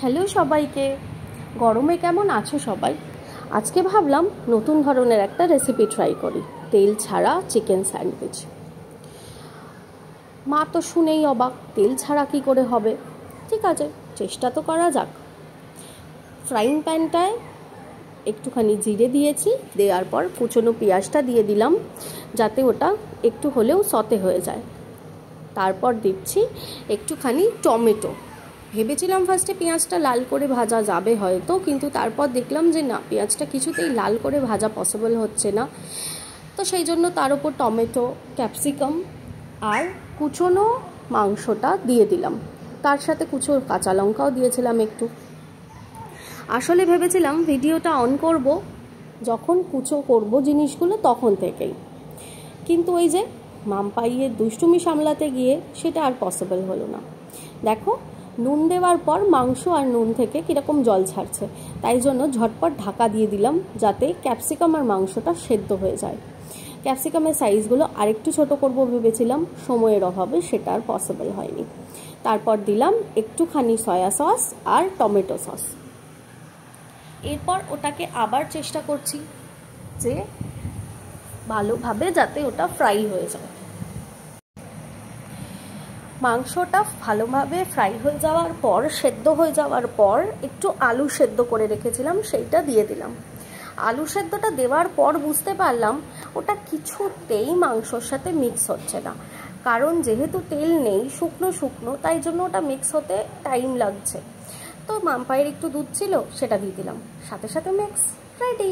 Hello সবাইকে, গরমে কেমন আছো সবাই? আজকে ভাবলাম নতুন ধরনের একটা রেসিপি ট্রাই করি, তেল ছাড়া চিকেন স্যান্ডউইচ। মা তো শুনেই অবাক, তেল ছাড়া কি করে হবে? ঠিক আছে, চেষ্টা তো করা যাক। ফ্রাইং প্যানটায় একটুখানি জিরে দিয়েছি, দেওয়ার পর কুচনো পেঁয়াজটা দিয়ে দিলাম যাতে ওটা একটু হলেও সতে হয়ে যায়। তারপর দিচ্ছি একটুখানি টমেটো। ভেবেছিলাম ফার্স্টে পেঁয়াজটা লাল করে ভাজা যাবে হয়তো, কিন্তু তারপর দেখলাম যে না, পেঁয়াজটা কিছুতেই লাল করে ভাজা পসিবল হচ্ছে না। তো সেই জন্য তার উপর টমেটো, ক্যাপসিকাম আর কুচনো মাংসটা দিয়ে দিলাম। তার সাথে কুচো কাঁচা লঙ্কাও দিয়েছিলাম একটু। আসলে ভেবেছিলাম ভিডিওটা অন করব যখন কুচো করব জিনিসগুলো তখন থেকেই, কিন্তু ওই যে মামপাইয়ের দুষ্টুমি সামলাতে গিয়ে সেটা আর পসিবল হলো না। দেখো, নুন দেওয়ার পর মাংস আর নুন থেকে কীরকম জল ছাড়ছে, তাই জন্য ঝটপট ঢাকা দিয়ে দিলাম যাতে ক্যাপসিকাম আর মাংসটা সেদ্ধ হয়ে যায়। ক্যাপসিকামের সাইজগুলো আরেকটু ছোট করব ভেবেছিলাম, সময়ের অভাবে সেটা আর পসিবল হয়নি। তারপর দিলাম একটুখানি সয়া সস আর টমেটো সস। এরপর ওটাকে আবার চেষ্টা করছি যে ভালোভাবে যাতে ওটা ফ্রাই হয়ে যায়। মাংসটা ভালোভাবে ফ্রাই হয়ে যাওয়ার পর, সেদ্ধ হয়ে যাওয়ার পর একটু আলু সেদ্ধ করে রেখেছিলাম সেইটা দিয়ে দিলাম। আলু সেদ্ধটা দেওয়ার পর বুঝতে পারলাম ওটা কিছুতেই মাংসর সাথে মিক্স হচ্ছে না, কারণ যেহেতু তেল নেই, শুকনো শুকনো, তাই জন্য ওটা মিক্স হতে টাইম লাগছে। তো মামপাইয়ের একটু দুধ ছিল, সেটা দিয়ে দিলাম, সাথে সাথে মিক্স রেডি।